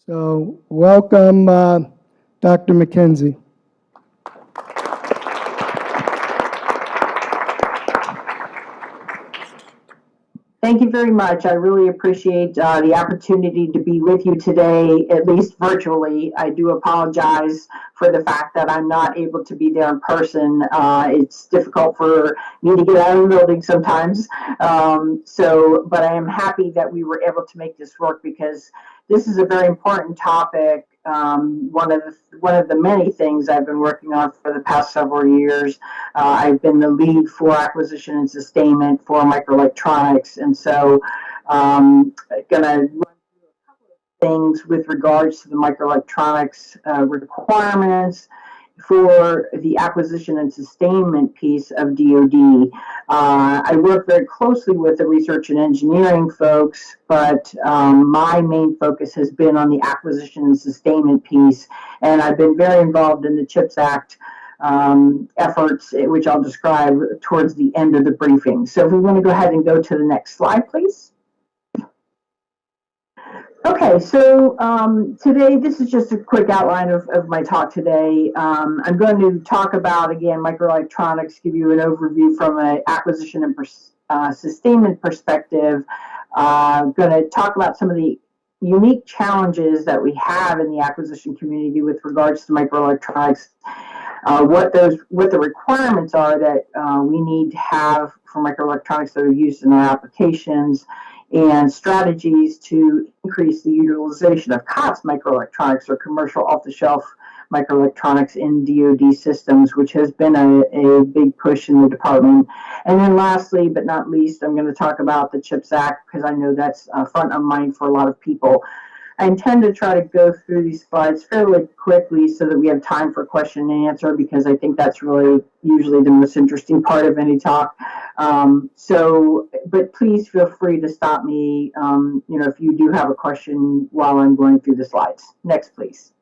So welcome, Dr. Michienzi. Thank you very much. I really appreciate the opportunity to be with you today, at least virtually. I do apologize for the fact that I'm not able to be there in person. It's difficult for me to get out of the building sometimes. But I am happy that we were able to make this work because this is a very important topic. One of the many things I've been working on for the past several years. I've been the lead for acquisition and sustainment for microelectronics, and so going to run through a couple of things with regards to the microelectronics requirements for the acquisition and sustainment piece of DoD. I work very closely with the research and engineering folks, but my main focus has been on the acquisition and sustainment piece, and I've been very involved in the CHIPS Act efforts, which I'll describe towards the end of the briefing. So if we want to go ahead and go to the next slide, please. Okay, so today, this is just a quick outline of my talk today. I'm going to talk about, again, microelectronics, give you an overview from an acquisition and sustainment perspective. I'm going to talk about some of the unique challenges that we have in the acquisition community with regards to microelectronics, what the requirements are that we need to have for microelectronics that are used in our applications, and strategies to increase the utilization of COTS microelectronics, or commercial off-the-shelf microelectronics, in DoD systems, which has been a big push in the department. And then lastly, but not least, I'm going to talk about the CHIPS Act, because I know that's front of mind for a lot of people. I intend to try to go through these slides fairly quickly so that we have time for question and answer, because I think that's really usually the most interesting part of any talk. But please feel free to stop me, if you do have a question while I'm going through the slides. Next, please.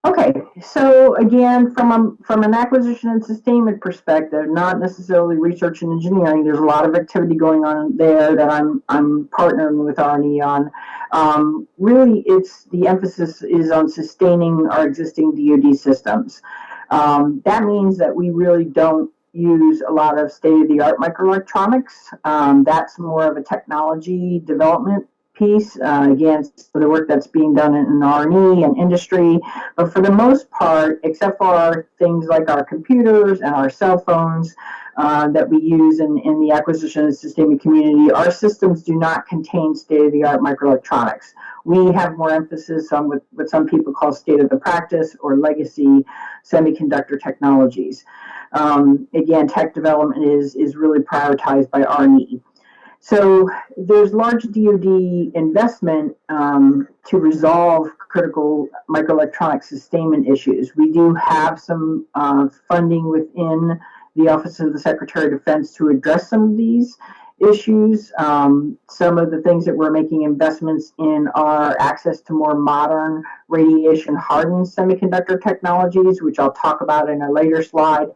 Okay, so again, from an acquisition and sustainment perspective, not necessarily research and engineering, there's a lot of activity going on there that I'm partnering with R&E on. Really, the emphasis is on sustaining our existing DoD systems. That means that we really don't use a lot of state-of-the-art microelectronics. That's more of a technology development piece, again, for the work that's being done in R&E and industry. But for the most part, except for things like our computers and our cell phones that we use in the acquisition and sustainment community, our systems do not contain state-of-the-art microelectronics. We have more emphasis on what some people call state-of-the-practice or legacy semiconductor technologies. Again, tech development is really prioritized by R&E. So there's large DoD investment to resolve critical microelectronic sustainment issues. We do have some funding within the Office of the Secretary of Defense to address some of these issues. Some of the things that we're making investments in are access to more modern radiation-hardened semiconductor technologies, which I'll talk about in a later slide.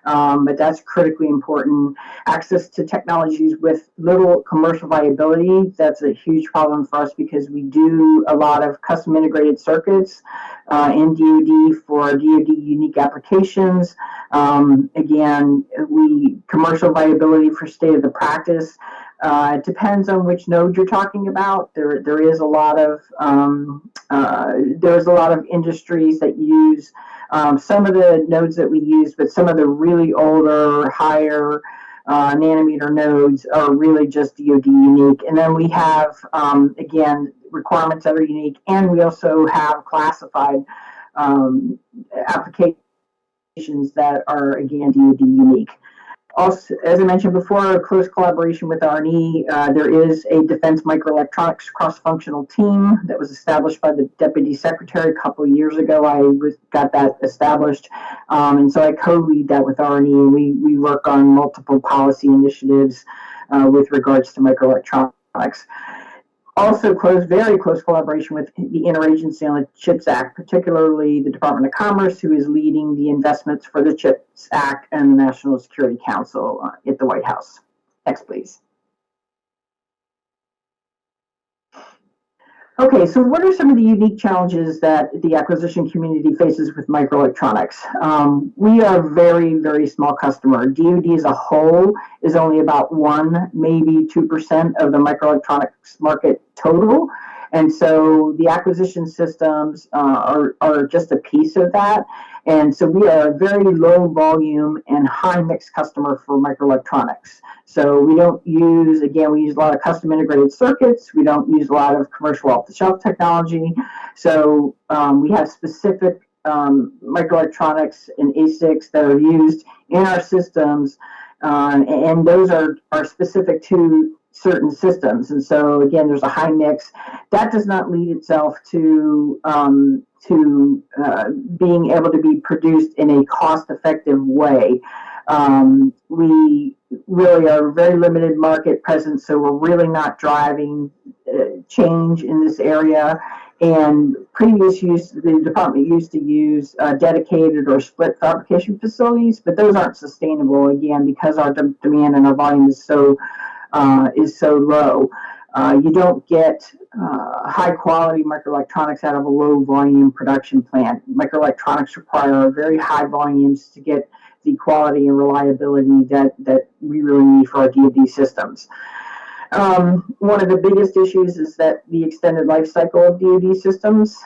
But that's critically important. Access to technologies with little commercial viability, that's a huge problem for us because we do a lot of custom integrated circuits in DoD for DoD unique applications. Again, commercial viability for state of the practice. It depends on which node you're talking about. There is a lot of industries that use some of the nodes that we use, but some of the really older, higher nanometer nodes are really just DoD unique. And then we have, again, requirements that are unique, and we also have classified applications that are, again, DoD unique. Also, as I mentioned before, a close collaboration with R&E. There is a Defense Microelectronics cross-functional team that was established by the Deputy Secretary a couple of years ago. I got that established, and so I co-lead that with R&E, and we work on multiple policy initiatives with regards to microelectronics. Also, very close collaboration with the Interagency on the CHIPS Act, particularly the Department of Commerce, who is leading the investments for the CHIPS Act, and the National Security Council at the White House. Next, please. Okay, so what are some of the unique challenges that the acquisition community faces with microelectronics? We are a very, very small customer. DoD as a whole is only about 1, maybe 2% of the microelectronics market total. And so the acquisition systems are just a piece of that. And so we are a very low volume and high mix customer for microelectronics. So we don't use, again, we use a lot of custom integrated circuits. We don't use a lot of commercial off-the-shelf technology. So we have specific microelectronics and ASICs that are used in our systems, and those are specific to certain systems. And so again, there's a high mix. That does not lead itself to being able to be produced in a cost-effective way. We really are very limited market presence, so we're really not driving change in this area. And previous use, the department used to use dedicated or split fabrication facilities, but those aren't sustainable, again, because our demand and our volume is so low. You don't get high quality microelectronics out of a low volume production plant. Microelectronics require very high volumes to get the quality and reliability that we really need for our DoD systems. One of the biggest issues is that the extended life cycle of DoD systems,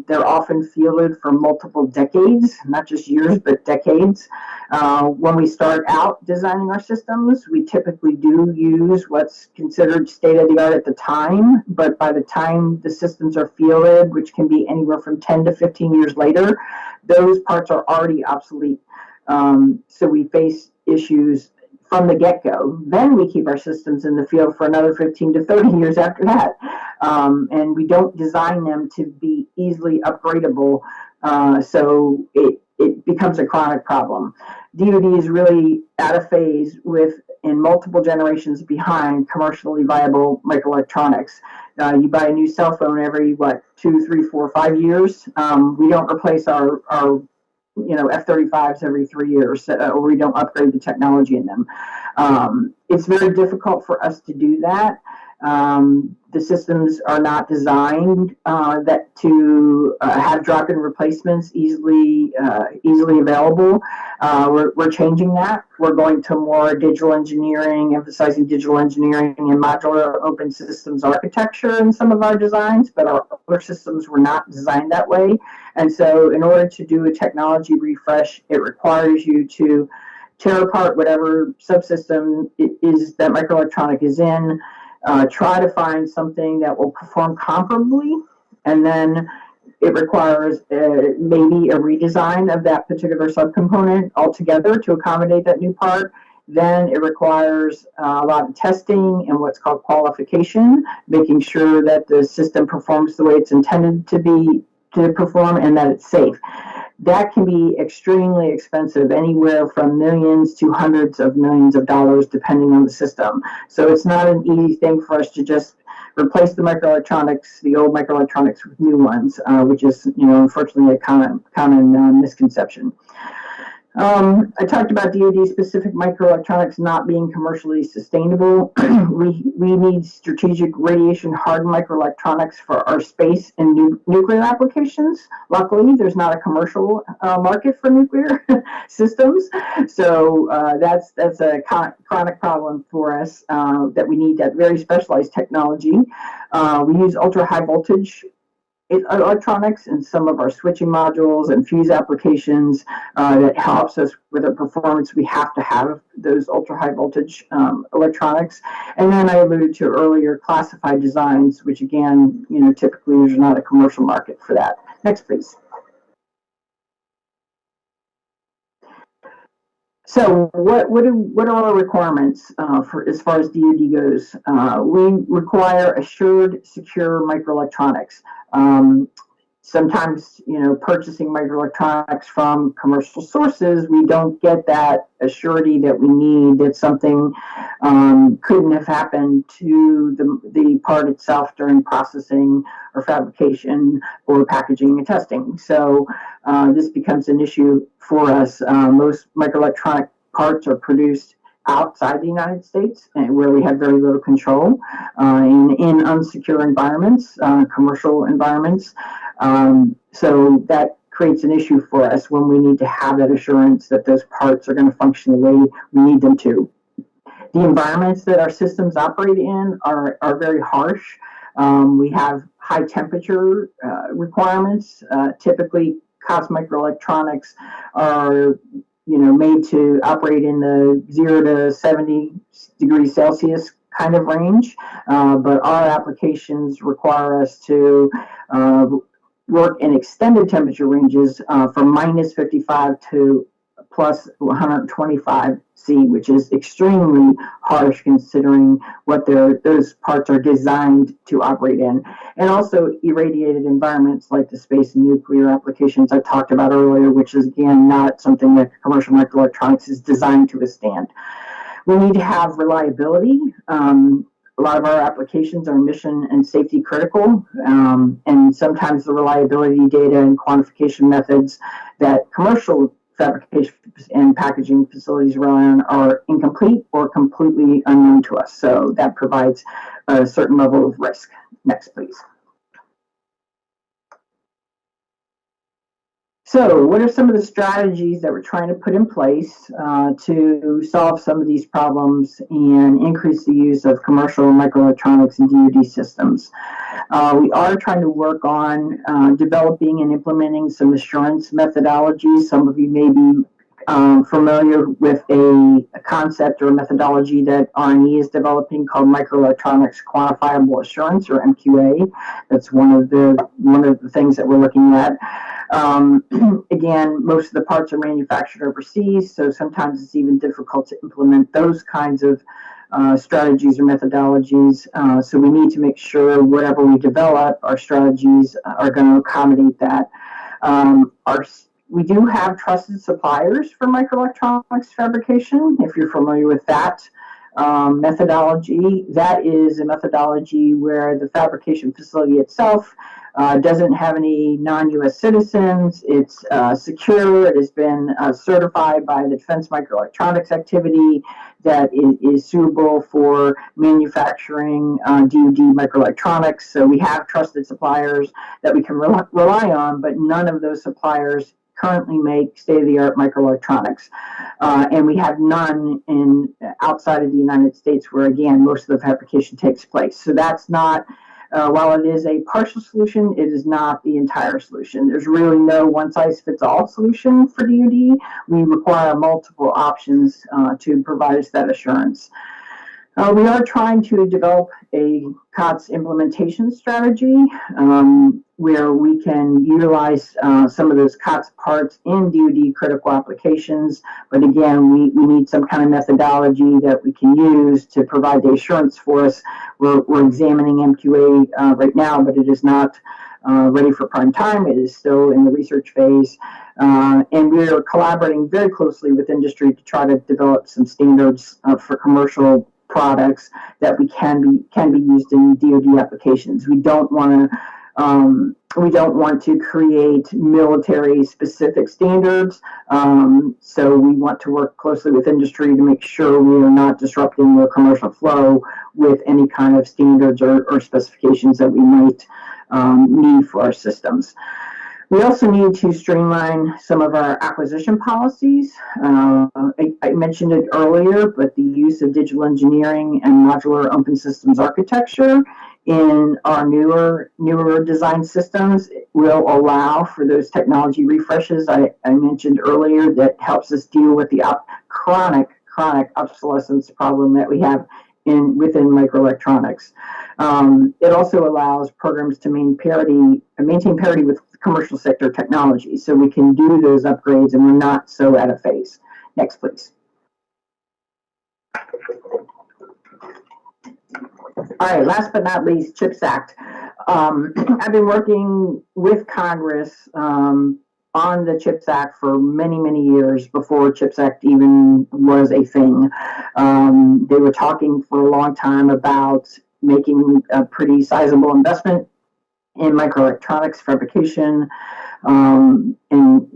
they're often fielded for multiple decades, not just years, but decades. When we start out designing our systems, we typically do use what's considered state of the art at the time, but by the time the systems are fielded, which can be anywhere from 10 to 15 years later, those parts are already obsolete. So we face issues from the get-go. Then we keep our systems in the field for another 15 to 30 years after that. And we don't design them to be easily upgradable, so it becomes a chronic problem. DoD is really at a phase with, in multiple generations behind, commercially viable microelectronics. You buy a new cell phone every, 2, 3, 4, 5 years. We don't replace our F-35s every 3 years, or we don't upgrade the technology in them. It's very difficult for us to do that. The systems are not designed to have drop-in replacements easily available. We're changing that. We're going to more digital engineering, emphasizing digital engineering and modular open systems architecture in some of our designs, but our other systems were not designed that way. And so in order to do a technology refresh, it requires you to tear apart whatever subsystem it is that microelectronic is in, try to find something that will perform comparably, and then it requires maybe a redesign of that particular subcomponent altogether to accommodate that new part. Then it requires a lot of testing and what's called qualification, making sure that the system performs the way it's intended to perform and that it's safe. That can be extremely expensive, anywhere from millions to hundreds of millions of dollars, depending on the system. So it's not an easy thing for us to just replace the microelectronics, the old microelectronics, with new ones, which is, unfortunately a common misconception. I talked about DoD-specific microelectronics not being commercially sustainable. We need strategic radiation-hardened microelectronics for our space and nuclear applications. Luckily, there's not a commercial market for nuclear systems, so that's a chronic problem for us, that we need that very specialized technology. We use ultra-high voltage electronics in some of our switching modules and fuse applications that helps us with our performance. We have to have those ultra high voltage electronics. And then I alluded to earlier classified designs, which again, typically there's not a commercial market for that. Next, please. So what are our requirements for as far as DoD goes? We require assured, secure microelectronics. Sometimes, purchasing microelectronics from commercial sources, we don't get that assurity that we need that something couldn't have happened to the part itself during processing or fabrication or packaging and testing. So this becomes an issue for us. Most microelectronic parts are produced outside the United States, and where we have very little control in unsecure environments, commercial environments. So that creates an issue for us when we need to have that assurance that those parts are going to function the way we need them to. The environments that our systems operate in are very harsh. We have high temperature requirements. Typically, COTS microelectronics are made to operate in the 0 to 70 degrees Celsius kind of range, but our applications require us to work in extended temperature ranges from minus 55 to plus 125 C, which is extremely harsh considering what those parts are designed to operate in. And also irradiated environments like the space and nuclear applications I talked about earlier, which is, again, not something that commercial microelectronics is designed to withstand. We need to have reliability. A lot of our applications are mission and safety critical, and sometimes the reliability data and quantification methods that commercial fabrication and packaging facilities rely on are incomplete or completely unknown to us. So that provides a certain level of risk. Next, please. So what are some of the strategies that we're trying to put in place to solve some of these problems and increase the use of commercial microelectronics and DoD systems? We are trying to work on developing and implementing some assurance methodologies. Some of you may be familiar with a concept or a methodology that R&E is developing called microelectronics quantifiable assurance, or MQA. That's one of the things that we're looking at. Again, most of the parts are manufactured overseas, so sometimes it's even difficult to implement those kinds of strategies or methodologies. So we need to make sure whatever we develop, our strategies are going to accommodate that. We do have trusted suppliers for microelectronics fabrication, if you're familiar with that methodology. That is a methodology where the fabrication facility itself doesn't have any non-U.S. citizens. It's secure. It has been certified by the Defense Microelectronics Activity that is suitable for manufacturing DoD microelectronics. So we have trusted suppliers that we can rely on, but none of those suppliers currently make state-of-the-art microelectronics. And we have none outside of the United States where, again, most of the fabrication takes place. So that's not, while it is a partial solution, it is not the entire solution. There's really no one-size-fits-all solution for DoD. We require multiple options to provide us that assurance. We are trying to develop a COTS implementation strategy where we can utilize some of those COTS parts in DoD critical applications. But again, we need some kind of methodology that we can use to provide the assurance for us. We're examining MQA right now, but it is not ready for prime time. It is still in the research phase. And we're collaborating very closely with industry to try to develop some standards for commercial products that can be used in DoD applications. We don't want to create military specific standards. So we want to work closely with industry to make sure we are not disrupting the commercial flow with any kind of standards or specifications that we might need for our systems. We also need to streamline some of our acquisition policies. I mentioned it earlier, but the use of digital engineering and modular open systems architecture in our newer design systems will allow for those technology refreshes I mentioned earlier that helps us deal with the chronic obsolescence problem that we have within microelectronics. It also allows programs to maintain parity with commercial sector technology, so we can do those upgrades and we're not so out of phase. Next, please. All right, last but not least, CHIPS Act. I've been working with Congress on the CHIPS Act for many, many years before CHIPS Act even was a thing. They were talking for a long time about making a pretty sizable investment in microelectronics fabrication. and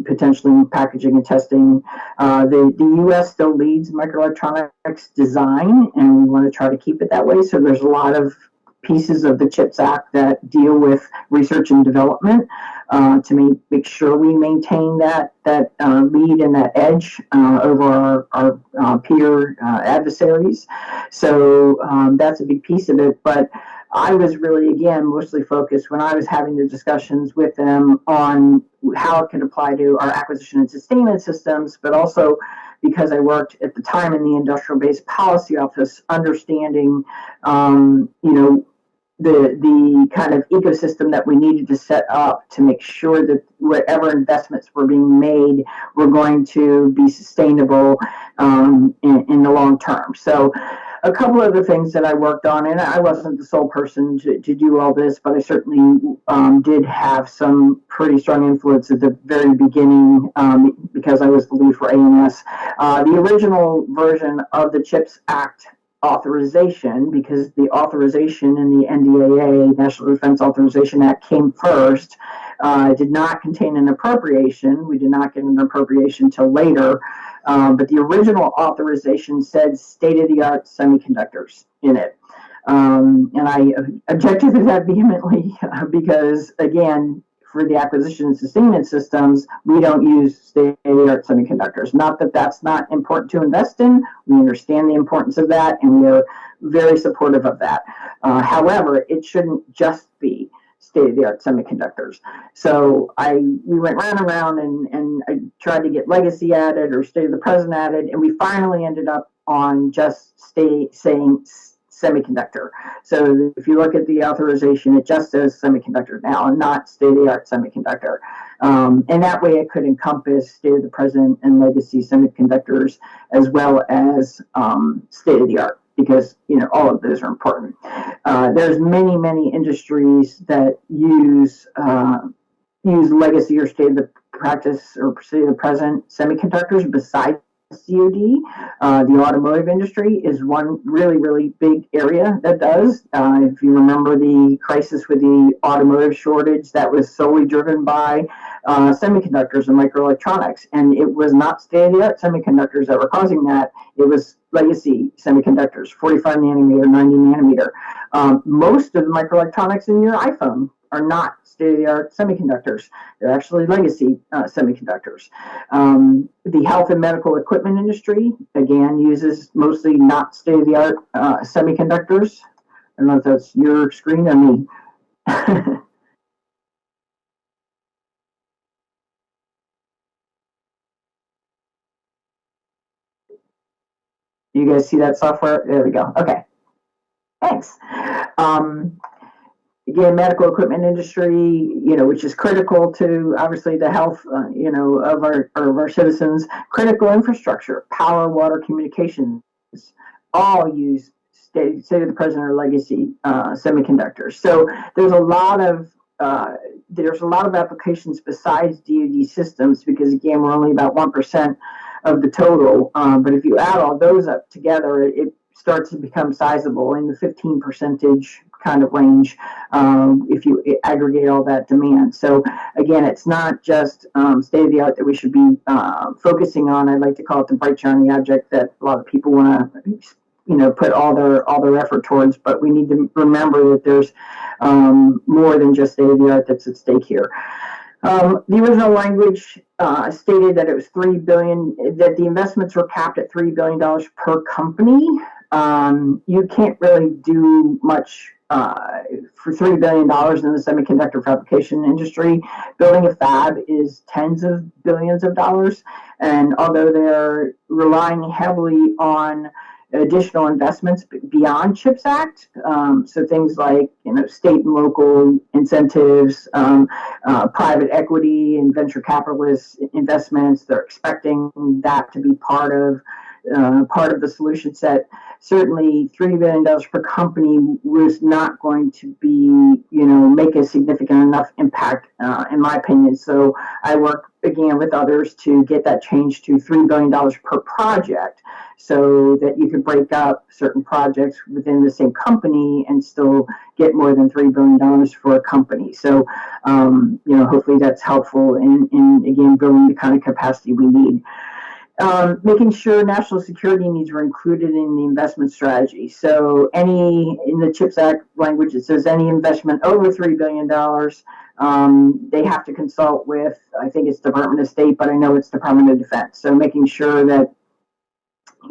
potentially packaging and testing. The U.S. still leads microelectronics design, and we want to try to keep it that way. So there's a lot of pieces of the CHIPS Act that deal with research and development to make sure we maintain that lead and that edge over our peer adversaries. So that's a big piece of it. But I was really, again, mostly focused when I was having the discussions with them on how it could apply to our acquisition and sustainment systems, but also because I worked at the time in the Industrial Base Policy Office, understanding, the kind of ecosystem that we needed to set up to make sure that whatever investments were being made were going to be sustainable in the long term. So a couple of the things that I worked on, and I wasn't the sole person to do all this, but I certainly did have some pretty strong influence at the very beginning because I was the lead for AMS. The original version of the CHIPS Act authorization, because the authorization in the NDAA, National Defense Authorization Act, came first, did not contain an appropriation. We did not get an appropriation until later. But the original authorization said state-of-the-art semiconductors in it. And I objected to that vehemently because, again, for the acquisition and sustainment systems, we don't use state-of-the-art semiconductors. Not that that's not important to invest in. We understand the importance of that, and we're very supportive of that. However, it shouldn't just be state-of-the-art semiconductors. So we went round and round, and I tried to get legacy added or state of the present added, and we finally ended up on just saying semiconductor. So if you look at the authorization, it just says semiconductor now and not state-of-the-art semiconductor. And that way it could encompass state of the present and legacy semiconductors as well as state-of-the-art, because all of those are important. There's many industries that use legacy or state of the practice or state of the present semiconductors besides DoD. The automotive industry is one really big area that does. If you remember the crisis with the automotive shortage, that was solely driven by semiconductors and microelectronics, and it was not state-of-the-art semiconductors that were causing that. It was legacy semiconductors, 45 nanometer, 90 nanometer. Most of the microelectronics in your iPhone are not state-of-the-art semiconductors. They're actually legacy semiconductors. The health and medical equipment industry, again, uses mostly not state-of-the-art semiconductors. I don't know if that's your screen or me. You guys see that software? There we go. Okay. Thanks. Again, medical equipment industry, which is critical to obviously the health, of our citizens. Critical infrastructure, power, water, communications, all use state of the present or legacy semiconductors. So there's a lot of applications besides DoD systems, because again, we're only about 1% of the total. But if you add all those up together, it starts to become sizable in the 15% kind of range if you aggregate all that demand. So again, it's not just state of the art that we should be focusing on. I like to call it the bright shiny object that a lot of people want to put all their effort towards, but we need to remember that there's more than just state of the art that's at stake here. The original language stated that it was $3 billion, that the investments were capped at $3 billion per company. You can't really do much for $3 billion in the semiconductor fabrication industry. Building a fab is tens of billions of dollars, and although they're relying heavily on additional investments beyond CHIPS Act, so things like state and local incentives, private equity and venture capitalist investments, they're expecting that to be part of part of the solution set. Certainly, $3 billion per company was not going to be, make a significant enough impact, in my opinion. So I work again with others to get that changed to $3 billion per project, so that you could break up certain projects within the same company and still get more than $3 billion for a company. So, hopefully that's helpful in again, building the kind of capacity we need. Making sure national security needs were included in the investment strategy. So in the CHIPS Act language, it says any investment over $3 billion, they have to consult with, I think it's Department of State, but I know it's Department of Defense. So making sure that,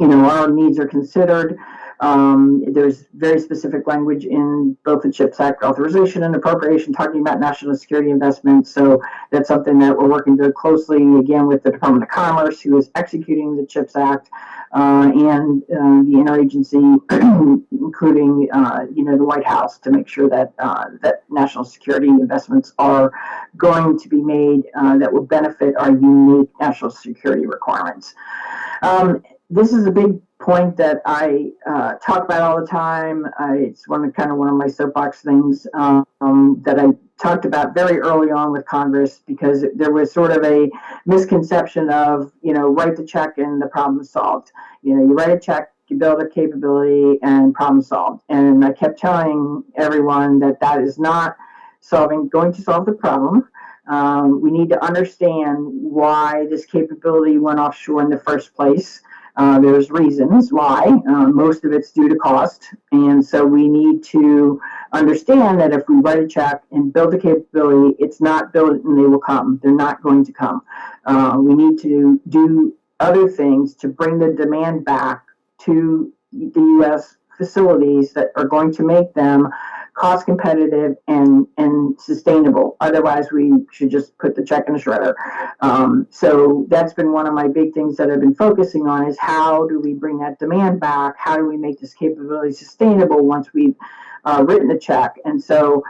our needs are considered. There's very specific language in both the CHIPS Act authorization and appropriation talking about national security investments. So that's something that we're working very closely, again, with the Department of Commerce, who is executing the CHIPS Act, and the interagency, including, the White House, to make sure that that national security investments are going to be made that will benefit our unique national security requirements. This is a big point that I talk about all the time. It's one of my soapbox things that I talked about very early on with Congress, because there was sort of a misconception of, write the check and the problem is solved. You write a check, you build a capability, and problem solved. And I kept telling everyone that that is not going to solve the problem. We need to understand why this capability went offshore in the first place. There's reasons why. Most of it's due to cost. And so we need to understand that if we write a check and build the capability, it's not build it and they will come. They're not going to come. We need to do other things to bring the demand back to the U.S. facilities that are going to make them cost competitive and sustainable. Otherwise, we should just put the check in the shredder. So that's been one of my big things that I've been focusing on, is how do we bring that demand back? How do we make this capability sustainable once we've written the check? And so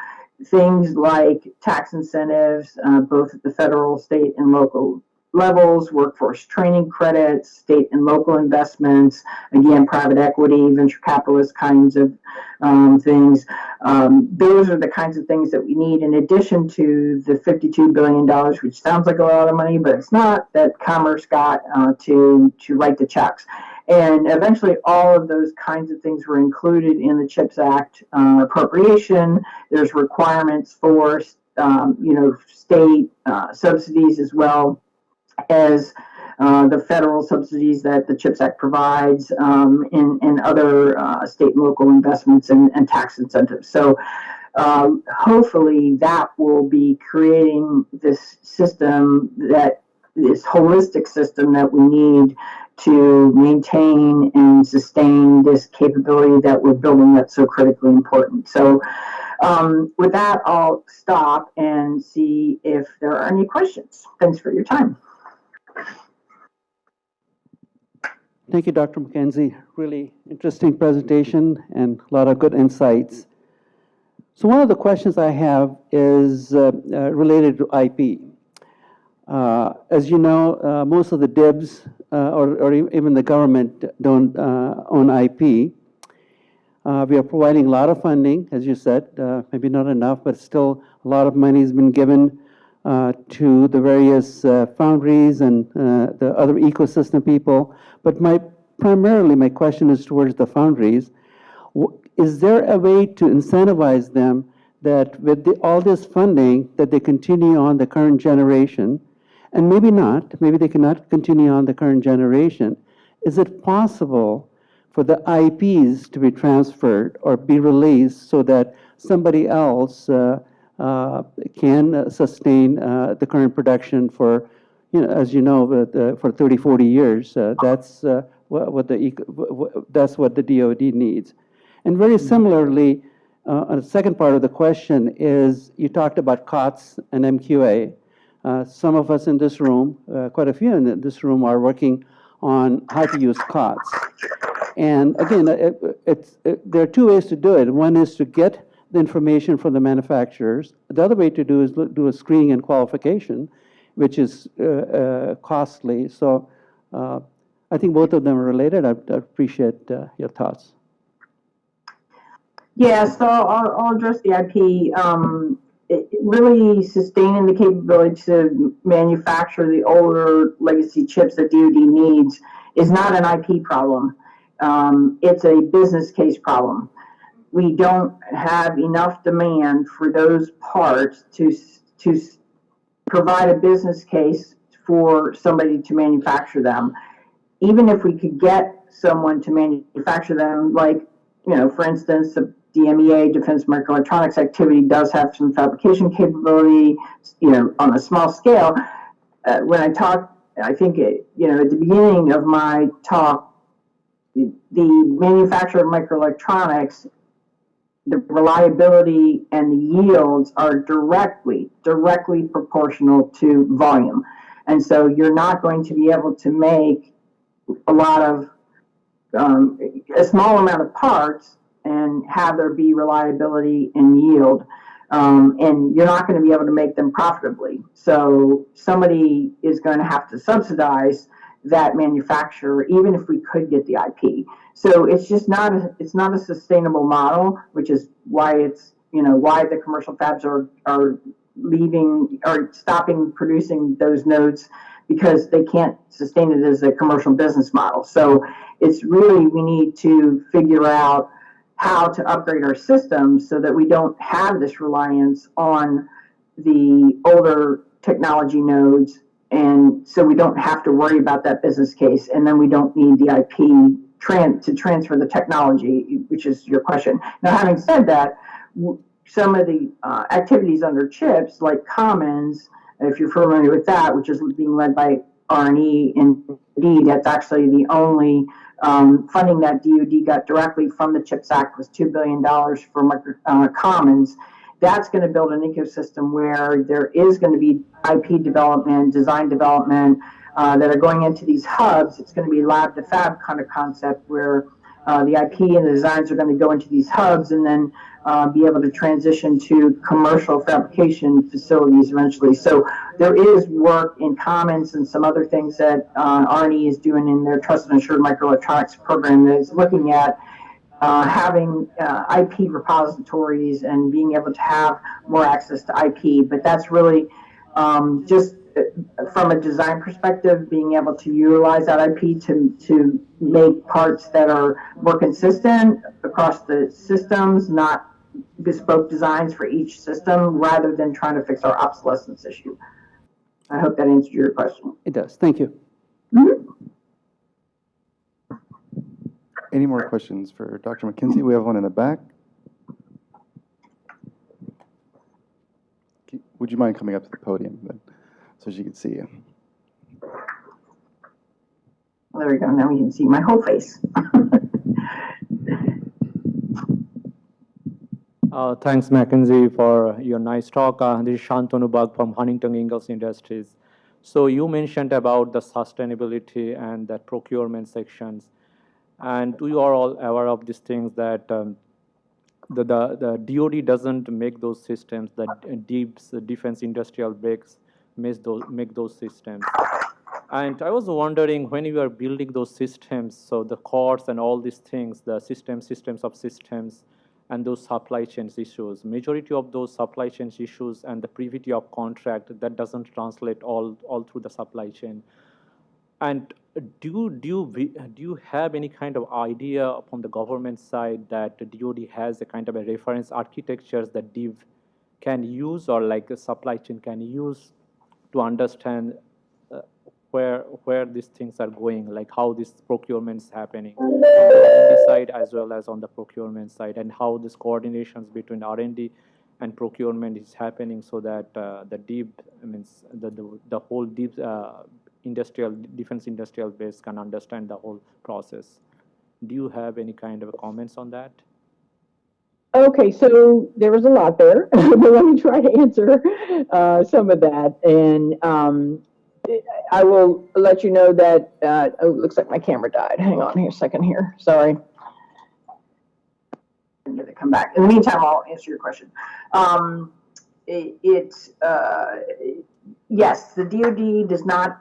things like tax incentives, both at the federal, state, and local levels, workforce training credits, state and local investments, again, private equity, venture capitalist kinds of things. Those are the kinds of things that we need, in addition to the $52 billion, which sounds like a lot of money, but it's not, that Commerce got to write the checks. And eventually all of those kinds of things were included in the CHIPS Act appropriation. There's requirements for, state subsidies, as well as the federal subsidies that the CHIPS Act provides, and other state and local investments and tax incentives. So hopefully that will be creating this system, this holistic system that we need to maintain and sustain this capability that we're building that's so critically important. So with that, I'll stop and see if there are any questions. Thanks for your time. Thank you, Dr. Michienzi. Really interesting presentation and a lot of good insights. So one of the questions I have is related to IP. As you know, most of the DIBs or even the government don't own IP. We are providing a lot of funding, as you said, maybe not enough, but still a lot of money has been given to the various foundries and the other ecosystem people. But primarily my question is towards the foundries. Is there a way to incentivize them that with all this funding that they continue on the current generation, and maybe not, maybe they cannot continue on the current generation? Is it possible for the IPs to be transferred or be released so that somebody else can sustain the current production for, as you know, for 30, 40 years? That's what the DoD needs. And very similarly, the second part of the question is, you talked about COTS and MQA. Some of us in this room, quite a few in this room, are working on how to use COTS. And again, there are two ways to do it. One is to get the information from the manufacturers. The other way to do is do a screening and qualification, which is costly. So I think both of them are related. I appreciate your thoughts. Yeah, so I'll address the IP. Really sustaining the capability to manufacture the older legacy chips that DoD needs is not an IP problem. It's a business case problem. We don't have enough demand for those parts to provide a business case for somebody to manufacture them. Even if we could get someone to manufacture them, like, for instance, the DMEA, Defense Microelectronics activity, does have some fabrication capability, on a small scale. When I talk, I think, at the beginning of my talk, the manufacturer of microelectronics, the reliability and the yields are directly proportional to volume. And so you're not going to be able to make a lot of, a small amount of parts and have there be reliability and yield. And you're not going to be able to make them profitably. So somebody is going to have to subsidize that manufacturer, even if we could get the IP. So it's just not a sustainable model, which is why why the commercial fabs are leaving or stopping producing those nodes, because they can't sustain it as a commercial business model. So it's really, we need to figure out how to upgrade our systems so that we don't have this reliance on the older technology nodes, and so we don't have to worry about that business case, and then we don't need the IP to transfer the technology, which is your question. Now, having said that, some of the activities under CHIPS, like Commons, if you're familiar with that, which is being led by R&E and DoD, that's actually the only funding that DoD got directly from the CHIPS Act, was $2 billion for Commons. That's going to build an ecosystem where there is going to be IP development, design development that are going into these hubs. It's going to be lab to fab kind of concept where the IP and the designs are going to go into these hubs and then be able to transition to commercial fabrication facilities eventually. So there is work in Commons and some other things that R&E is doing in their Trusted and Assured Microelectronics program that is looking at having IP repositories and being able to have more access to IP. But that's really just from a design perspective, being able to utilize that IP to make parts that are more consistent across the systems, not bespoke designs for each system, rather than trying to fix our obsolescence issue. I hope that answered your question. It does. Thank you. Mm-hmm. Any more questions for Dr. Michienzi? We have one in the back. Would you mind coming up to the podium then, so she can see you? Well, there we go. Now we can see my whole face. Thanks, Michienzi, for your nice talk. This is Shantanu Bag from Huntington Ingalls Industries. So you mentioned about the sustainability and the procurement sections. And we are all aware of these things that the DoD doesn't make those systems, that defense industrial base make those systems. And I was wondering, when you are building those systems, so the cores and all these things, the systems of systems, and those supply chain issues, majority of those supply chain issues and the privity of contract, that doesn't translate all through the supply chain. And do you have any kind of idea from the government side that the DoD has a kind of a reference architectures that DIV can use, or like a supply chain can use, to understand where these things are going, like how this procurement is happening on the R&D side as well as on the procurement side, and how this coordinations between R&D and procurement is happening, so that the DIV, means the whole DIV defense industrial base can understand the whole process. Do you have any kind of comments on that? Okay, so there was a lot there, but let me try to answer some of that. And I will let you know that, oh, it looks like my camera died. Hang on here a second here. Sorry. I'm going to come back. In the meantime, I'll answer your question. Yes, the DoD does not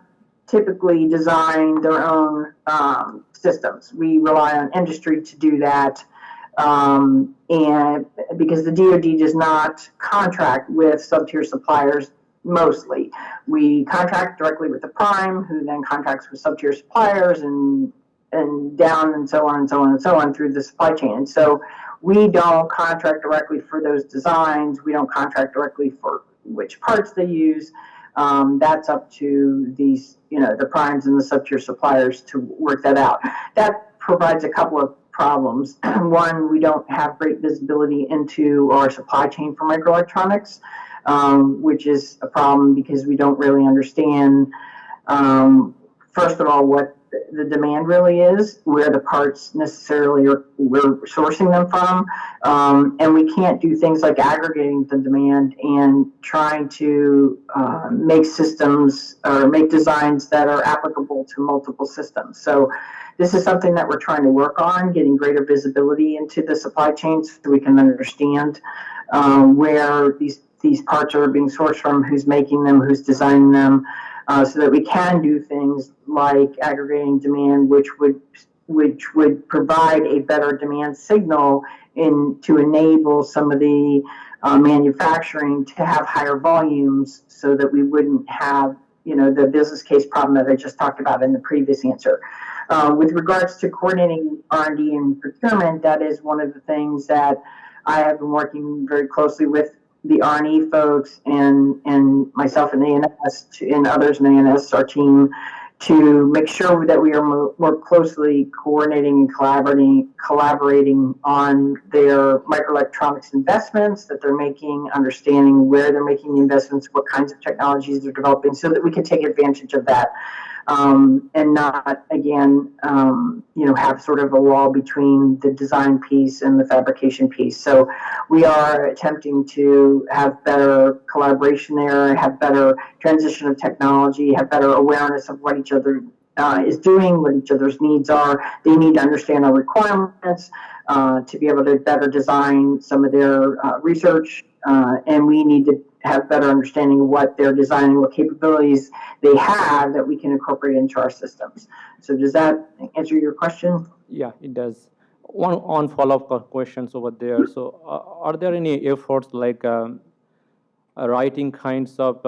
typically design their own systems. We rely on industry to do that. And because the DoD does not contract with sub-tier suppliers mostly. We contract directly with the prime, who then contracts with sub-tier suppliers and down and so on and so on and so on through the supply chain. And so we don't contract directly for those designs. We don't contract directly for which parts they use. That's up to these, the primes and the sub-tier suppliers to work that out. That provides a couple of problems. One, we don't have great visibility into our supply chain for microelectronics, which is a problem because we don't really understand, first of all, what the demand really is, where the parts necessarily we're sourcing them from, and we can't do things like aggregating the demand and trying to make systems or make designs that are applicable to multiple systems. So this is something that we're trying to work on, getting greater visibility into the supply chain so we can understand where these parts are being sourced from, who's making them, who's designing them, so that we can do things like aggregating demand, which would provide a better demand signal to enable some of the manufacturing to have higher volumes, so that we wouldn't have the business case problem that I just talked about in the previous answer. With regards to coordinating R&D and procurement, that is one of the things that I have been working very closely with the R&E folks and myself and ANS and others in ANS, our team, to make sure that we are more closely coordinating and collaborating on their microelectronics investments that they're making, understanding where they're making the investments, what kinds of technologies they're developing, so that we can take advantage of that. And not, again, have sort of a wall between the design piece and the fabrication piece. So we are attempting to have better collaboration there, have better transition of technology, have better awareness of what each other is doing, what each other's needs are. They need to understand our requirements to be able to better design some of their research, and we need to have better understanding of what they're designing, what capabilities they have that we can incorporate into our systems. So does that answer your question? Yeah, it does. One follow-up questions over there. So are there any efforts like writing kinds of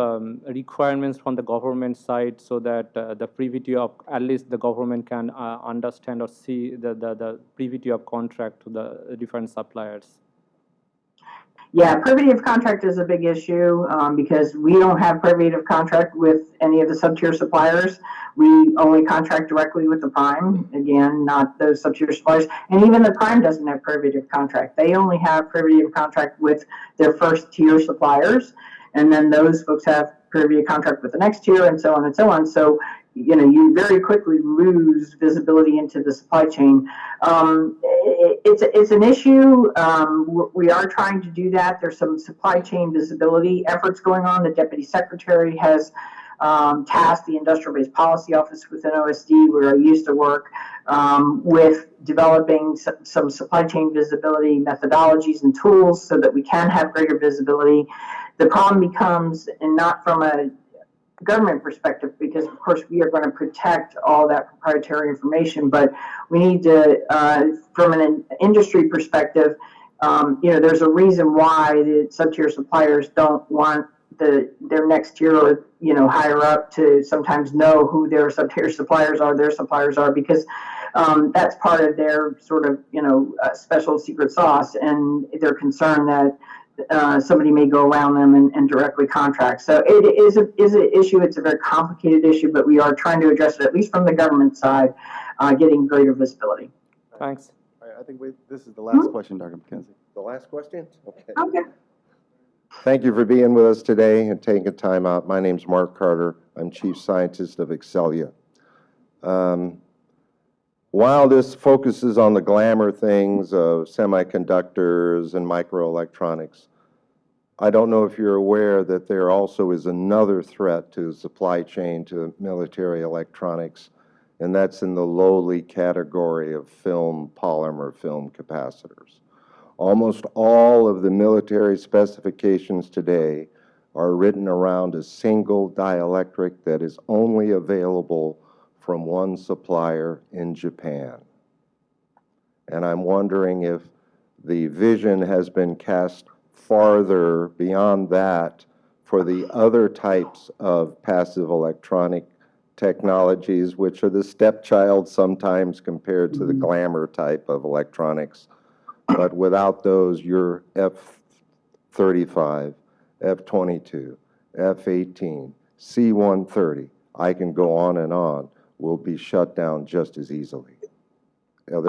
requirements from the government side, so that the privity of, at least the government can understand or see the privity of contract to the different suppliers? Yeah, privity of contract is a big issue because we don't have privity of contract with any of the sub-tier suppliers. We only contract directly with the prime, again, not those sub-tier suppliers. And even the prime doesn't have privity of contract. They only have privity of contract with their first tier suppliers. And then those folks have privity of contract with the next tier, and so on and so on. So, you very quickly lose visibility into the supply chain. It's an issue. We are trying to do that. There's some supply chain visibility efforts going on. The Deputy Secretary has tasked the Industrial Base Policy Office within OSD, where I used to work, with developing some supply chain visibility methodologies and tools so that we can have greater visibility. The problem becomes, and not from a government perspective, because of course we are going to protect all that proprietary information, but we need to, from an industry perspective, there's a reason why the sub-tier suppliers don't want their next tier or higher up to sometimes know who their sub-tier suppliers are, because that's part of their sort of special secret sauce, and they're concerned that somebody may go around them and directly contract. So it is an issue. It's a very complicated issue, but we are trying to address it, at least from the government side, getting greater visibility. Thanks. All right, I think this is the last question, Dr. Michienzi. The last question? Okay. Okay. Thank you for being with us today and taking time out. My name's Mark Carter. I'm Chief Scientist of Excelia. While this focuses on the glamour things of semiconductors and microelectronics, I don't know if you're aware that there also is another threat to the supply chain to military electronics, and that's in the lowly category of polymer film capacitors. Almost all of the military specifications today are written around a single dielectric that is only available from one supplier in Japan. And I'm wondering if the vision has been cast farther beyond that for the other types of passive electronic technologies, which are the stepchild sometimes compared to the glamour type of electronics. But without those, your F-35, F-22, F-18, C-130, I can go on, will be shut down just as easily. Are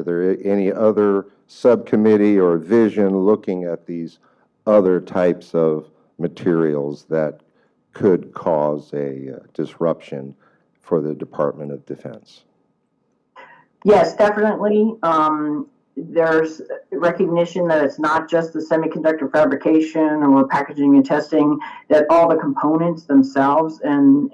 there any other subcommittee or vision looking at these other types of materials that could cause a disruption for the Department of Defense? Yes, definitely. There's recognition that it's not just the semiconductor fabrication or packaging and testing, that all the components themselves and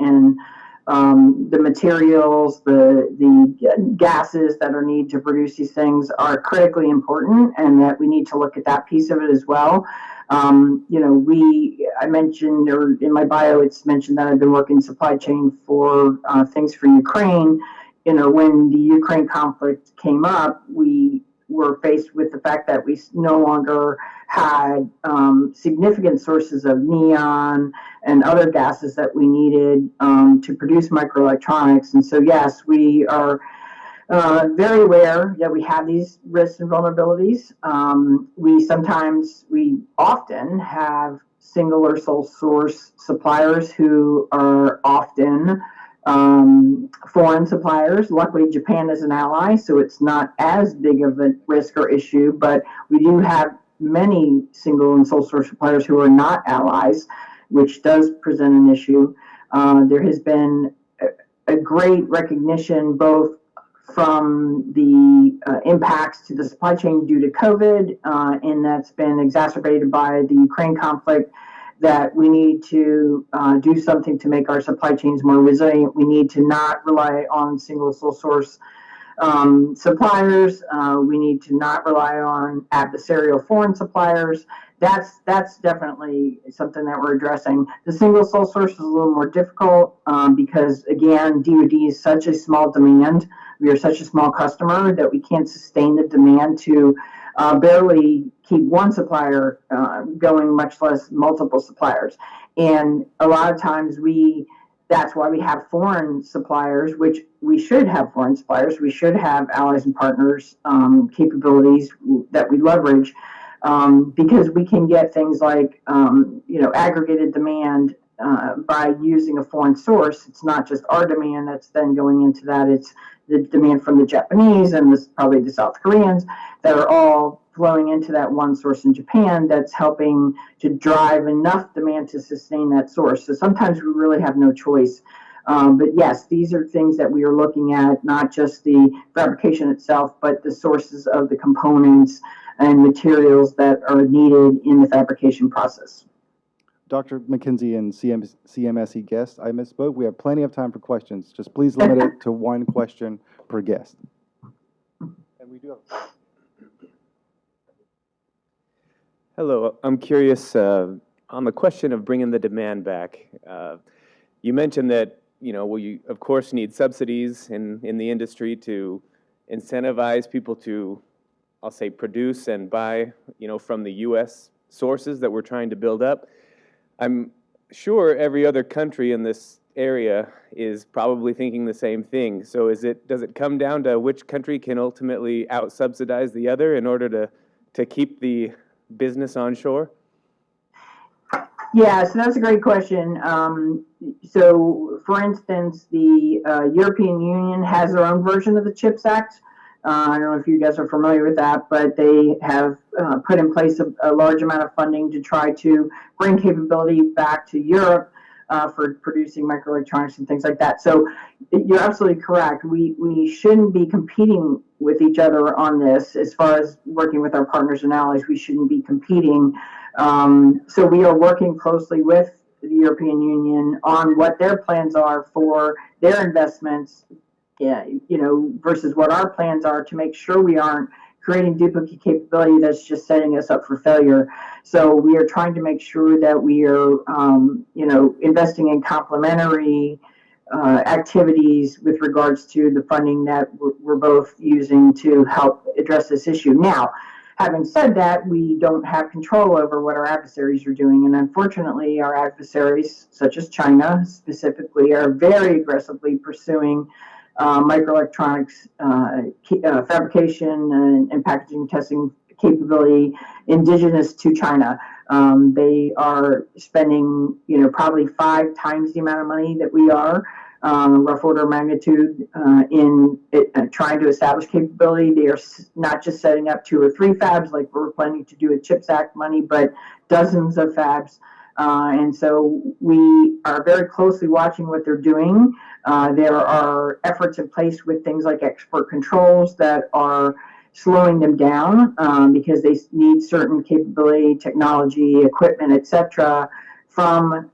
the materials, the gases that are needed to produce these things are critically important, and that we need to look at that piece of it as well. I mentioned, or in my bio, it's mentioned that I've been working supply chain for things for Ukraine. When the Ukraine conflict came up, we were faced with the fact that we no longer had significant sources of neon and other gases that we needed to produce microelectronics. And so, yes, we are very aware that we have these risks and vulnerabilities. We often have single or sole source suppliers who are often foreign suppliers. Luckily, Japan is an ally, so it's not as big of a risk or issue, but we do have many single and sole source suppliers who are not allies, which does present an issue. There has been a great recognition both from the impacts to the supply chain due to COVID, and that's been exacerbated by the Ukraine conflict, that we need to do something to make our supply chains more resilient. We need to not rely on single sole source suppliers. We need to not rely on adversarial foreign suppliers. That's definitely something that we're addressing. The single sole source is a little more difficult because, again, DoD is such a small demand. We are such a small customer that we can't sustain the demand to barely keep one supplier going, much less multiple suppliers. And a lot of times that's why we have foreign suppliers, which we should have foreign suppliers. We should have allies and partners capabilities that we leverage because we can get things like, aggregated demand by using a foreign source. It's not just our demand that's then going into that. It's the demand from the Japanese and probably the South Koreans that are all flowing into that one source in Japan that's helping to drive enough demand to sustain that source. So sometimes we really have no choice. But yes, these are things that we are looking at, not just the fabrication itself, but the sources of the components and materials that are needed in the fabrication process. Dr. Michienzi and CMSE guests, I misspoke. We have plenty of time for questions. Just please limit it to one question per guest. And we do have. Hello, I'm curious on the question of bringing the demand back. You mentioned that you of course need subsidies in the industry to incentivize people to, I'll say, produce and buy from the U.S. sources that we're trying to build up. I'm sure every other country in this area is probably thinking the same thing. So does it come down to which country can ultimately out-subsidize the other in order to keep the business onshore? Yeah, so that's a great question. So, for instance, the European Union has their own version of the CHIPS Act. I don't know if you guys are familiar with that, but they have put in place a large amount of funding to try to bring capability back to Europe for producing microelectronics and things like that. So you're absolutely correct. We shouldn't be competing with each other on this. As far as working with our partners and allies, we shouldn't be competing. So we are working closely with the European Union on what their plans are for their investments, versus what our plans are, to make sure we aren't creating duplicate capability that's just setting us up for failure. So we are trying to make sure that we are, investing in complementary activities with regards to the funding that we're both using to help address this issue. Now, having said that, we don't have control over what our adversaries are doing. And unfortunately, our adversaries, such as China specifically, are very aggressively pursuing microelectronics fabrication and packaging testing capability indigenous to China. They are spending, probably 5 times the amount of money that we are, rough order of magnitude, in trying to establish capability. They are not just setting up 2 or 3 fabs like we're planning to do with CHIPS Act money, but dozens of fabs. And so we are very closely watching what they're doing. There are efforts in place with things like export controls that are slowing them down because they need certain capability, technology, equipment, etc., from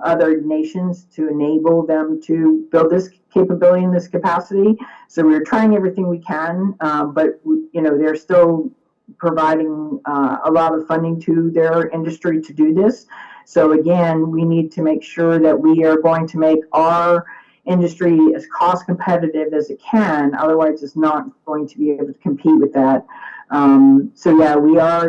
other nations to enable them to build this capability and this capacity. So we're trying everything we can, but they're still providing a lot of funding to their industry to do this. So again, we need to make sure that we are going to make our industry as cost competitive as it can. Otherwise, it's not going to be able to compete with that. So yeah,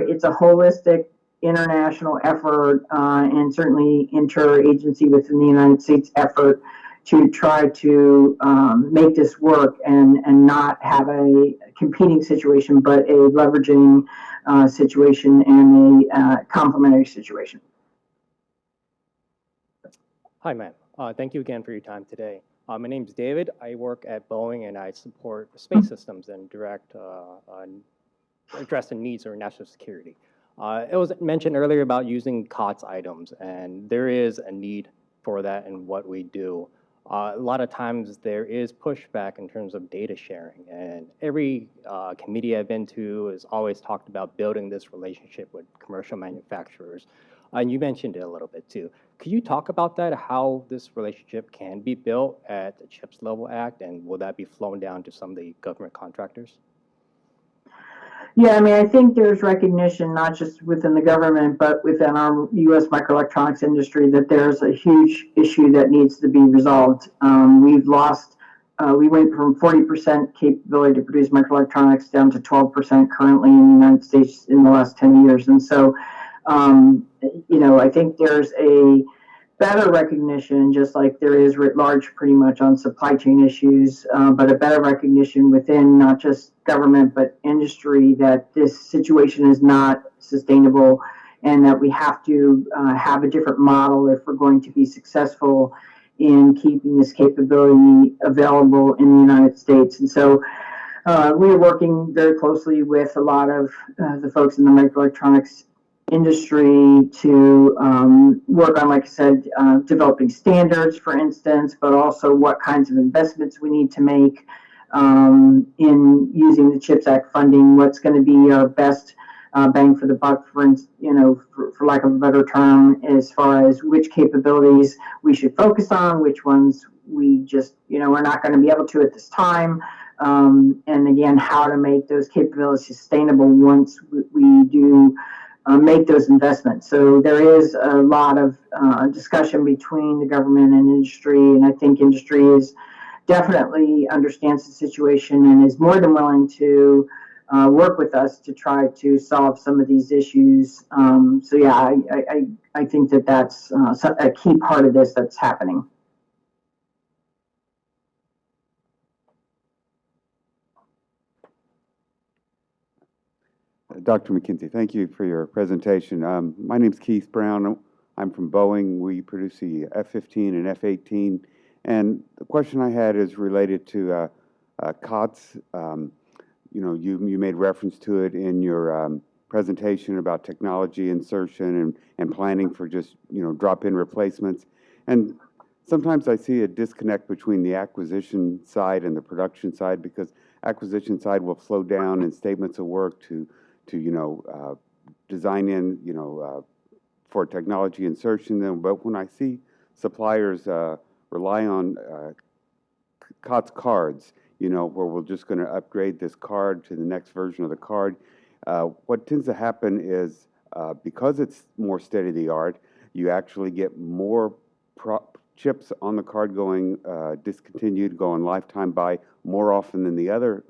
it's a holistic international effort and certainly interagency within the United States effort to try to make this work and not have a competing situation, but a leveraging situation and a complementary situation. Hi, ma'am. Thank you again for your time today. My name is David. I work at Boeing and I support space systems and address the needs of national security. It was mentioned earlier about using COTS items, and there is a need for that in what we do. A lot of times there is pushback in terms of data sharing, and every committee I've been to has always talked about building this relationship with commercial manufacturers. And you mentioned it a little bit too. Could you talk about that, how this relationship can be built at the CHIPS Level Act, and will that be flown down to some of the government contractors? Yeah, I mean, I think there's recognition, not just within the government, but within our U.S. microelectronics industry, that there's a huge issue that needs to be resolved. We went from 40% capability to produce microelectronics down to 12% currently in the United States in the last 10 years. And so, I think there's a better recognition, just like there is writ large pretty much on supply chain issues, but a better recognition within not just government but industry that this situation is not sustainable and that we have to have a different model if we're going to be successful in keeping this capability available in the United States. And so we are working very closely with a lot of the folks in the microelectronics industry to work on, like I said, developing standards, for instance, but also what kinds of investments we need to make in using the CHIPS Act funding, what's going to be our best bang for the buck, for lack of a better term, as far as which capabilities we should focus on, which ones we just, we're not going to be able to at this time. And again, how to make those capabilities sustainable once we do make those investments. So there is a lot of discussion between the government and industry, and I think industry is definitely understands the situation and is more than willing to work with us to try to solve some of these issues. So yeah, I think that that's a key part of this that's happening. Dr. Michienzi, thank you for your presentation. My name is Keith Brown. I'm from Boeing. We produce the F-15 and F-18. And the question I had is related to COTS. You made reference to it in your presentation about technology insertion and planning for just, drop-in replacements. And sometimes I see a disconnect between the acquisition side and the production side, because acquisition side will flow down in statements of work to design in, for technology insertion. But when I see suppliers rely on COTS cards, where we're just going to upgrade this card to the next version of the card. What tends to happen is because it's more state-of-the-art, you actually get more chips on the card going discontinued, going lifetime buy more often than the other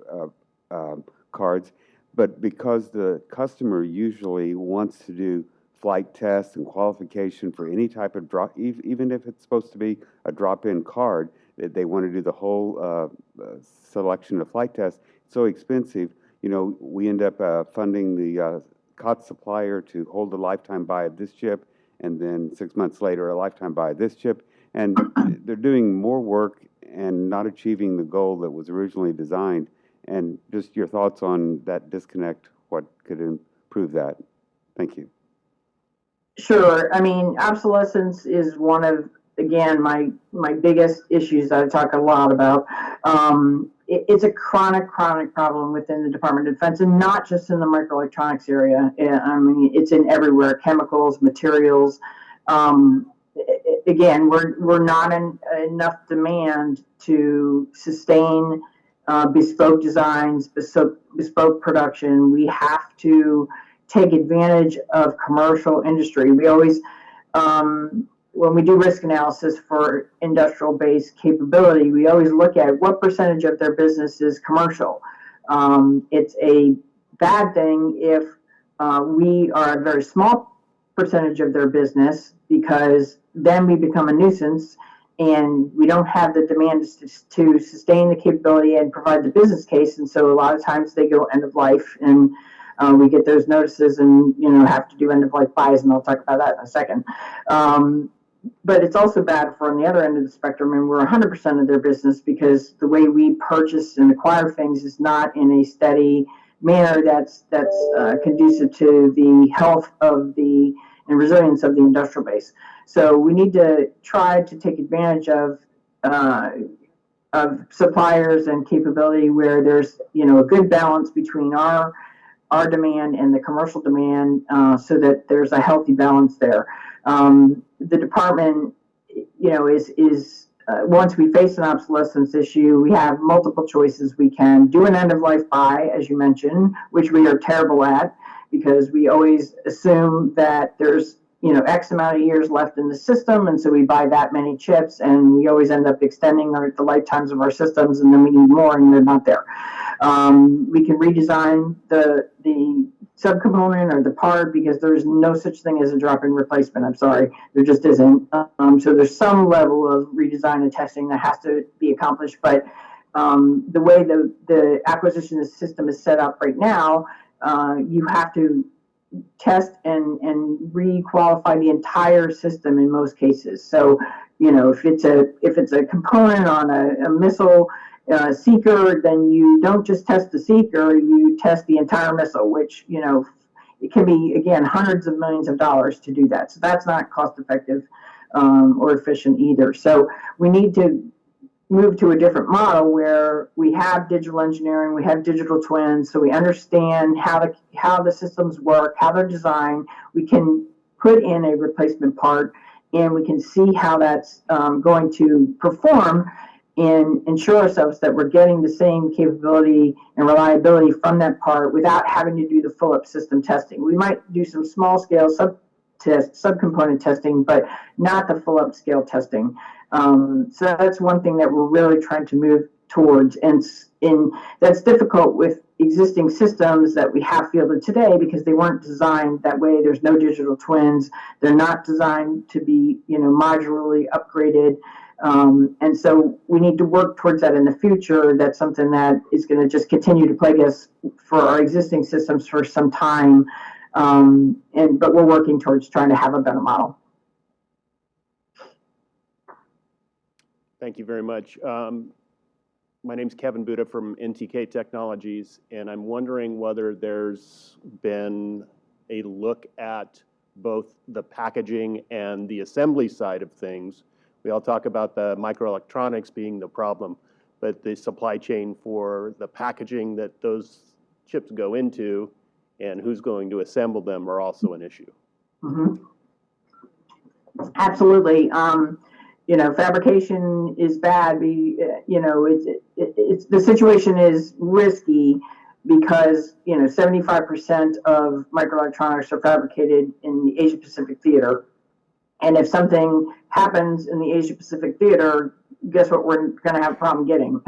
cards. But because the customer usually wants to do flight tests and qualification for any type of drop, even if it's supposed to be a drop-in card, that they want to do the whole selection of flight tests, it's so expensive. We end up funding the COTS supplier to hold the lifetime buy of this chip, and then 6 months later, a lifetime buy of this chip. And they're doing more work and not achieving the goal that was originally designed. And just your thoughts on that disconnect, what could improve that? Thank you. Sure. I mean, obsolescence is one of, again, my biggest issues that I talk a lot about. It's a chronic problem within the Department of Defense, and not just in the microelectronics area. I mean, it's in everywhere, chemicals, materials. Again, we're not in enough demand to sustain bespoke designs, bespoke production. We have to take advantage of commercial industry. We always, when we do risk analysis for industrial-based capability, we always look at what percentage of their business is commercial. It's a bad thing if we are a very small percentage of their business, because then we become a nuisance and we don't have the demand to sustain the capability and provide the business case. And so a lot of times they go end of life, and we get those notices and have to do end of life buys, and I'll talk about that in a second. But it's also bad for on the other end of the spectrum, and we're 100% of their business, because the way we purchase and acquire things is not in a steady manner that's conducive to the health of and resilience of the industrial base. So we need to try to take advantage of suppliers and capability where there's a good balance between our demand and the commercial demand, so that there's a healthy balance there. The department, is once we face an obsolescence issue, we have multiple choices. We can do an end-of-life buy, as you mentioned, which we are terrible at, because we always assume that there's X amount of years left in the system, and so we buy that many chips, and we always end up extending the lifetimes of our systems, and then we need more, and they're not there. We can redesign the subcomponent or the part, because there's no such thing as a drop-in replacement. I'm sorry, there just isn't. So there's some level of redesign and testing that has to be accomplished, but the way the acquisition system is set up right now, you have to test and re-qualify the entire system in most cases. So, if it's a component on a missile seeker, then you don't just test the seeker, you test the entire missile, which, it can be, again, hundreds of millions of dollars to do that. So that's not cost effective or efficient either. So we need to move to a different model where we have digital engineering, we have digital twins, so we understand how the systems work, how they're designed. We can put in a replacement part, and we can see how that's going to perform, and ensure ourselves that we're getting the same capability and reliability from that part without having to do the full-up system testing. We might do some small-scale subcomponent testing, but not the full-up scale testing. So that's one thing that we're really trying to move towards, and that's difficult with existing systems that we have fielded today, because they weren't designed that way. There's no digital twins. They're not designed to be, modularly upgraded. And so we need to work towards that in the future. That's something that is going to just continue to plague us for our existing systems for some time. But we're working towards trying to have a better model. Thank you very much. My name's Kevin Buda from NTK Technologies, and I'm wondering whether there's been a look at both the packaging and the assembly side of things. We all talk about the microelectronics being the problem, but the supply chain for the packaging that those chips go into and who's going to assemble them are also an issue. Mm-hmm. Absolutely. fabrication is bad. It's the situation is risky because 75% of microelectronics are fabricated in the Asia Pacific theater, and if something happens in the Asia Pacific theater, guess what we're going to have a problem getting?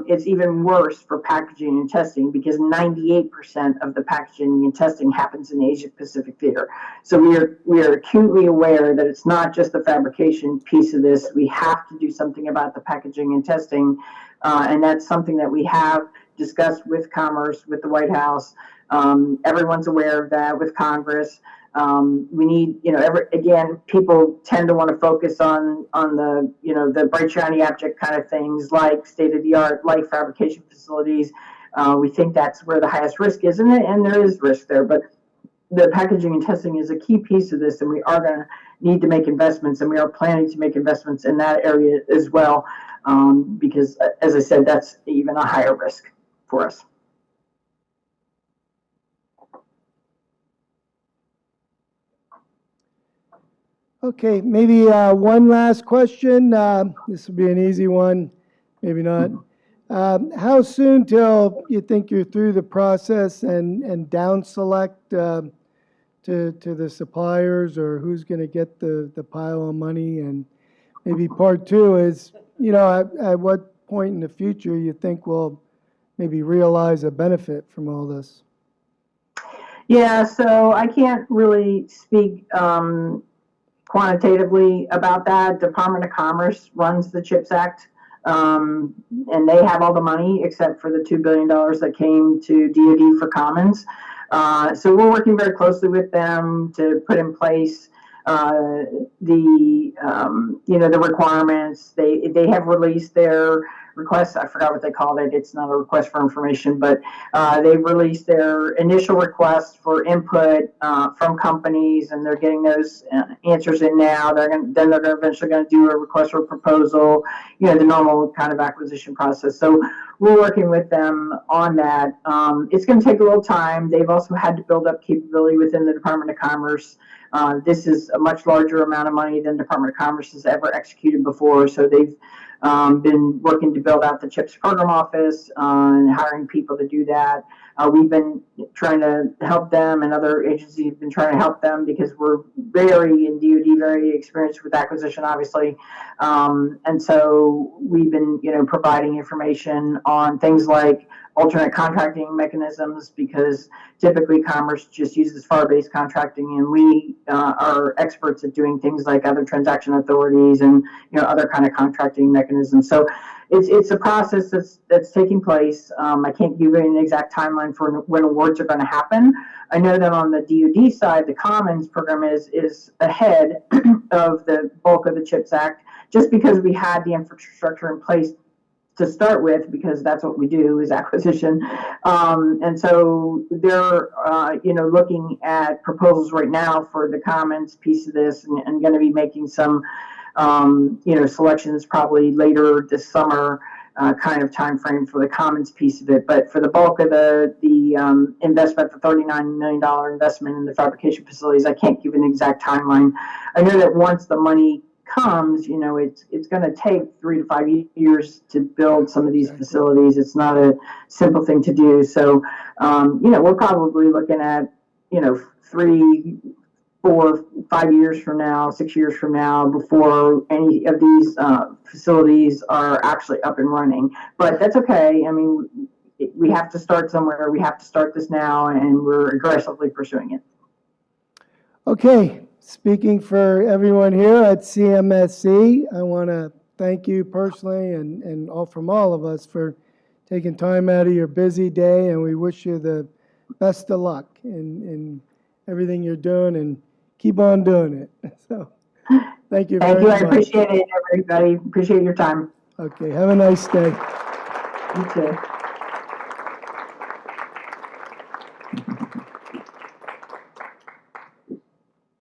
It's even worse for packaging and testing because 98% of the packaging and testing happens in the Asia Pacific theater. So we are acutely aware that it's not just the fabrication piece of this. We have to do something about the packaging and testing, and that's something that we have discussed with Commerce, with the White House. Everyone's aware of that with Congress. We need, again, people tend to want to focus on the, the bright, shiny object kind of things like state-of-the-art, like fabrication facilities. We think that's where the highest risk is, and there is risk there, but the packaging and testing is a key piece of this, and we are going to need to make investments, and we are planning to make investments in that area as well, because, as I said, that's even a higher risk for us. Okay, maybe one last question. This will be an easy one, maybe not. How soon till you think you're through the process and down select to the suppliers, or who's going to get the pile of money? And maybe part two is, at what point in the future you think we'll maybe realize a benefit from all this? Yeah, so I can't really speak quantitatively about that. Department of Commerce runs the CHIPS Act, and they have all the money except for the $2 billion that came to DoD for Commons. So we're working very closely with them to put in place the requirements. They have released their request. I forgot what they called it. It's not a request for information, but they've released their initial request for input from companies, and they're getting those answers in now. Then they're eventually going to do a request for proposal, the normal kind of acquisition process. So we're working with them on that. It's going to take a little time. They've also had to build up capability within the Department of Commerce. This is a much larger amount of money than Department of Commerce has ever executed before. So they've been working to build out the CHIPS program office and hiring people to do that. We've been trying to help them, and other agencies have been trying to help them because we're in DoD, very experienced with acquisition, obviously. And so we've been, providing information on things like alternate contracting mechanisms, because typically Commerce just uses FAR-based contracting, and we are experts at doing things like other transaction authorities and other kind of contracting mechanisms. So it's a process that's taking place. I can't give you an exact timeline for when awards are going to happen. I know that on the DoD side, the Commons program is ahead of the bulk of the CHIPS Act, just because we had the infrastructure in place to start with, because that's what we do, is acquisition. And so they're, looking at proposals right now for the Commons piece of this, and going to be making some, selections probably later this summer, kind of time frame for the Commons piece of it. But for the bulk of the investment, the $39 million investment in the fabrication facilities, I can't give an exact timeline. I know that once the money comes, it's going to take 3 to 5 years to build some of these facilities. It's not a simple thing to do. So, we're probably looking at, 3, 4, 5 years from now, 6 years from now, before any of these facilities are actually up and running. But that's okay. I mean, we have to start somewhere. We have to start this now, and we're aggressively pursuing it. Okay. Speaking for everyone here at CMSE, I want to thank you personally and from all of us for taking time out of your busy day, and we wish you the best of luck in everything you're doing, and keep on doing it. So, thank you very much. Thank you. I appreciate it, everybody. Appreciate your time. Okay. Have a nice day. You too.